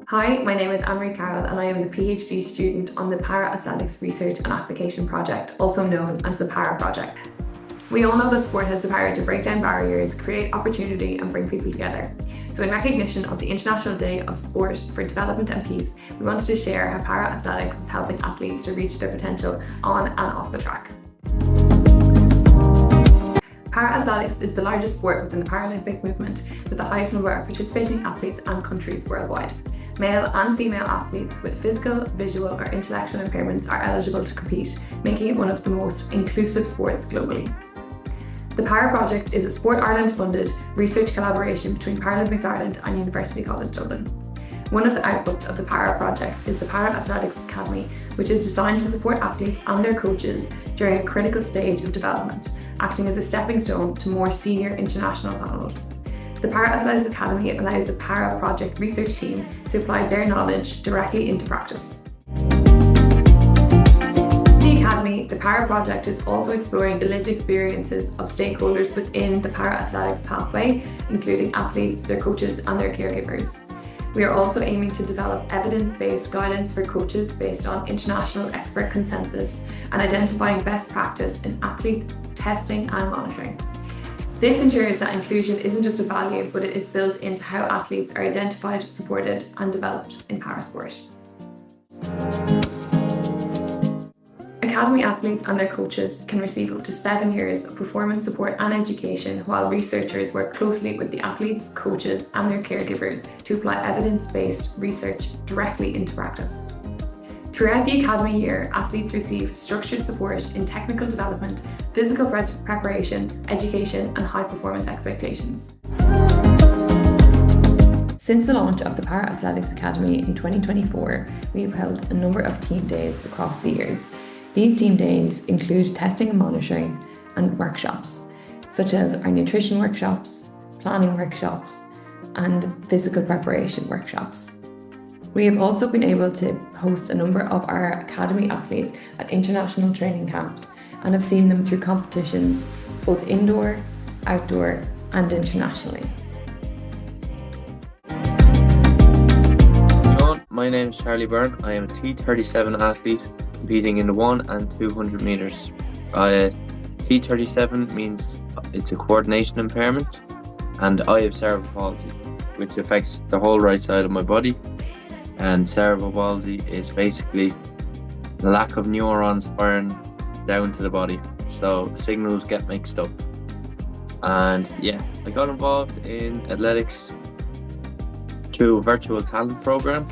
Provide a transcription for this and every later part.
Hi, my name is Annmarie Carroll and I am the PhD student on the Para-Athletics Research and Application Project, also known as the Para Project. We all know that sport has the power to break down barriers, create opportunity and bring people together. So in recognition of the International Day of Sport for Development and Peace, we wanted to share how para-athletics is helping athletes to reach their potential on and off the track. Para-athletics is the largest sport within the Paralympic movement, with the highest number of participating athletes and countries worldwide. Male and female athletes with physical, visual or intellectual impairments are eligible to compete, making it one of the most inclusive sports globally. The Para Project is a Sport Ireland funded research collaboration between Paralympics Ireland and University College Dublin. One of the outputs of the Para Project is the Para Athletics Academy, which is designed to support athletes and their coaches during a critical stage of development, acting as a stepping stone to more senior international panels. The Para Athletics Academy allows the Para Project research team to apply their knowledge directly into practice. The Academy, the Para Project is also exploring the lived experiences of stakeholders within the para-athletics pathway, including athletes, their coaches and their caregivers. We are also aiming to develop evidence-based guidance for coaches based on international expert consensus and identifying best practice in athlete testing and monitoring. This ensures that inclusion isn't just a value, but it is built into how athletes are identified, supported and developed in parasport. Academy athletes and their coaches can receive up to 7 years of performance support and education, while researchers work closely with the athletes, coaches and their caregivers to apply evidence-based research directly into practice. Throughout the Academy year, athletes receive structured support in technical development, physical preparation, education and high performance expectations. Since the launch of the Para Athletics Academy in 2024, we have held a number of team days across the years. These team days include testing and monitoring and workshops, such as our nutrition workshops, planning workshops, and physical preparation workshops. We have also been able to host a number of our Academy athletes at international training camps and have seen them through competitions, both indoor, outdoor, and internationally. My name is Charlie Byrne. I am a T37 athlete competing in the 1 and 200 metres. T37 means it's a coordination impairment, and I have cerebral palsy, which affects the whole right side of my body. And cerebral palsy is basically the lack of neurons firing down to the body, so signals get mixed up. And yeah, I got involved in athletics through a virtual talent program.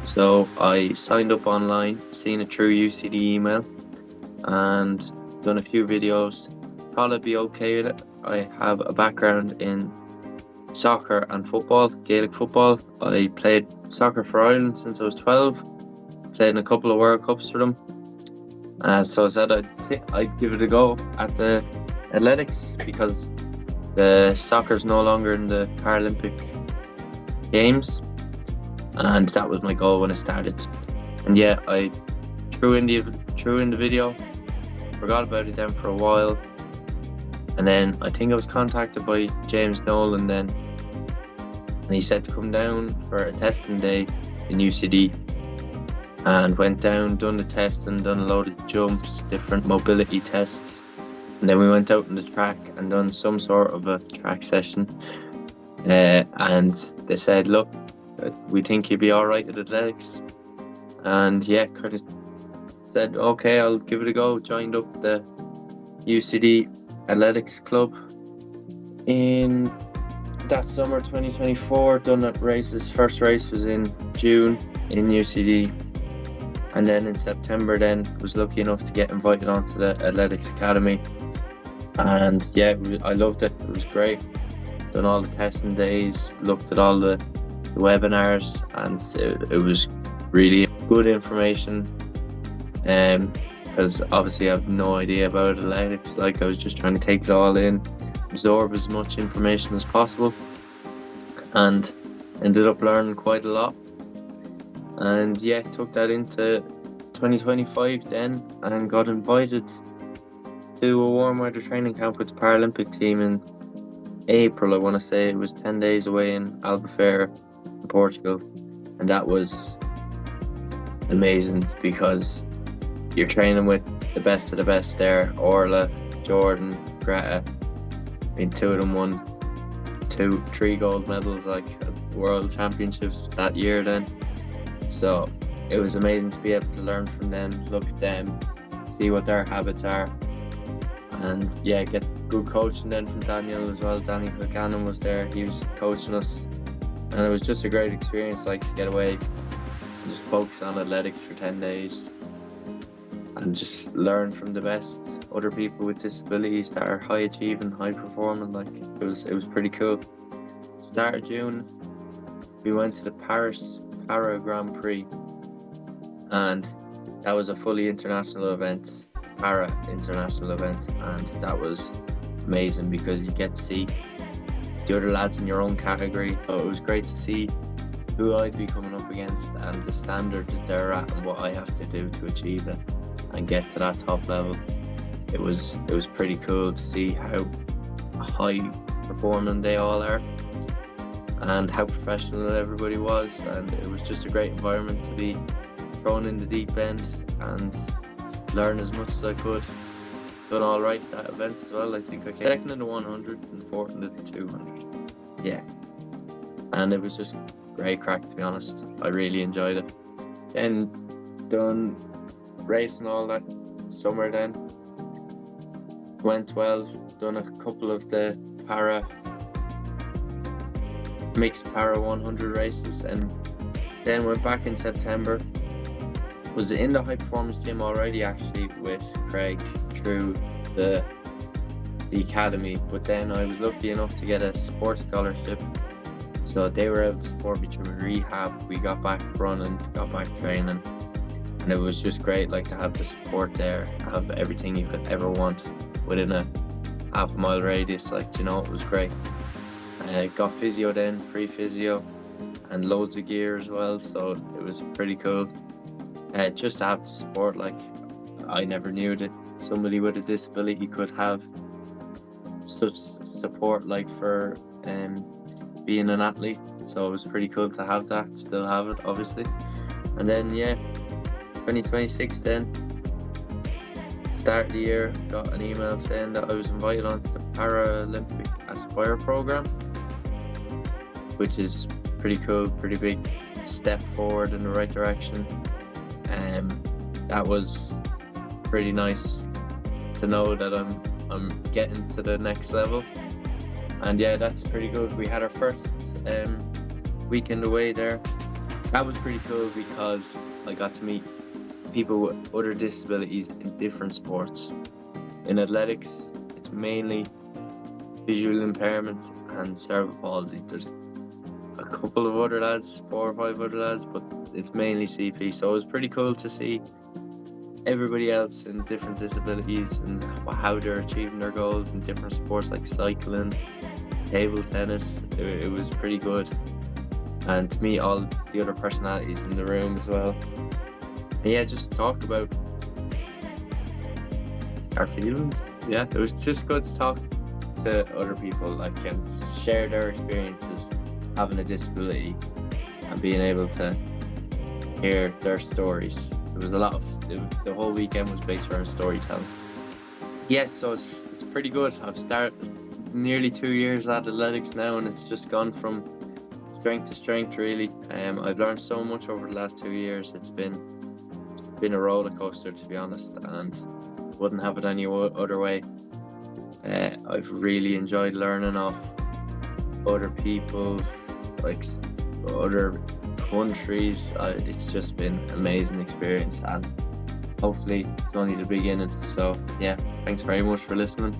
So I signed up online, seen it through UCD email, and done a few videos. Thought I'd be okay with it. I have a background in soccer and football, Gaelic football. I played soccer for Ireland since I was 12, played in a couple of World Cups for them. So I said I'd give it a go at the athletics, because the soccer's no longer in the Paralympic Games. And that was my goal when I started. And yeah, I threw in the video, forgot about it then for a while, and then I think I was contacted by James Nolan then, and he said to come down for a testing day in UCD, and went down, done the testing, done a load of jumps, different mobility tests, and then we went out on the track and done some sort of a track session, and they said, look, we think you'd be alright at athletics. And yeah, kind of said, okay, I'll give it a go. Joined up the UCD Athletics Club in that summer 2024. Done that races. First race was in June in UCD, and then in September then was lucky enough to get invited onto the Athletics Academy. And yeah, I loved it. It was great. Done all the testing days, looked at all the webinars, and it was really good information, because obviously I have no idea about athletics. Like, I was just trying to take it all in, absorb as much information as possible, and ended up learning quite a lot. And yeah, took that into 2025 then, and got invited to a warm weather training camp with the Paralympic team in April. I want to say it was 10 days away in Albufeira, Portugal. and that was amazing because you're training with the best of the best there. Orla, Jordan, Greta. I mean, two of them won 3 gold medals, like at World Championships that year then. So it was amazing to be able to learn from them, look at them, see what their habits are, and yeah, get good coaching then from Daniel as well. Danny Kilcannon was there, he was coaching us, and it was just a great experience, like, to get away and just focus on athletics for 10 days and just learn from the best other people with disabilities that are high achieving, high performing. Like, it was pretty cool. Start of June, we went to the Paris Para Grand Prix, and that was a fully international event, para international event, and that was amazing because you get to see the other lads in your own category. So it was great to see who I'd be coming up against and the standard that they're at and what I have to do to achieve it and get to that top level. It was pretty cool to see how high performing they all are and how professional everybody was, and it was just a great environment to be thrown in the deep end and learn as much as I could. Done all right that event as well. I think I came second in the 100 and fourth in the 200. Yeah, and it was just great crack, to be honest. I really enjoyed it. Then done racing all that summer. Then went well. Done a couple of the mixed para 100 races, and then went back in September. Was in the high performance gym already, actually, with Craig through the academy, but then I was lucky enough to get a sports scholarship, so they were able to support me through rehab. We got back running, got back training, and it was just great, like, to have the support there, have everything you could ever want within a half-mile radius. Like, you know, it was great. Got physio then, free physio, and loads of gear as well, so it was pretty cool. Just to have the support, like, I never knew that somebody with a disability could have such support, like, for being an athlete, so it was pretty cool to have that, still have it, obviously. And then, yeah, 2026 then, start of the year, got an email saying that I was invited onto the Paralympic Aspire program, which is pretty cool, pretty big step forward in the right direction. That was pretty nice to know that I'm getting to the next level, and yeah, that's pretty good. We had our first weekend away there. That was pretty cool because I got to meet people with other disabilities in different sports. In athletics, it's mainly visual impairment and cerebral palsy. There's a couple of other lads, 4 or 5 other lads, but it's mainly CP. So it was pretty cool to see everybody else in different disabilities and how they're achieving their goals in different sports like cycling, table tennis. It was pretty good, and to meet all the other personalities in the room as well. And yeah, just talk about our feelings. Yeah, it was just good to talk to other people, like, and share their experiences having a disability and being able to hear their stories. There was a lot of the whole weekend was based around storytelling. Yeah, so it's pretty good. I've started nearly 2 years at athletics now, and it's just gone from strength to strength, really. I've learned so much over the last 2 years. It's been a roller coaster, to be honest, and wouldn't have it any other way. I've really enjoyed learning off other people, like other countries. It's just been an amazing experience, and hopefully it's only the beginning. So yeah, thanks very much for listening.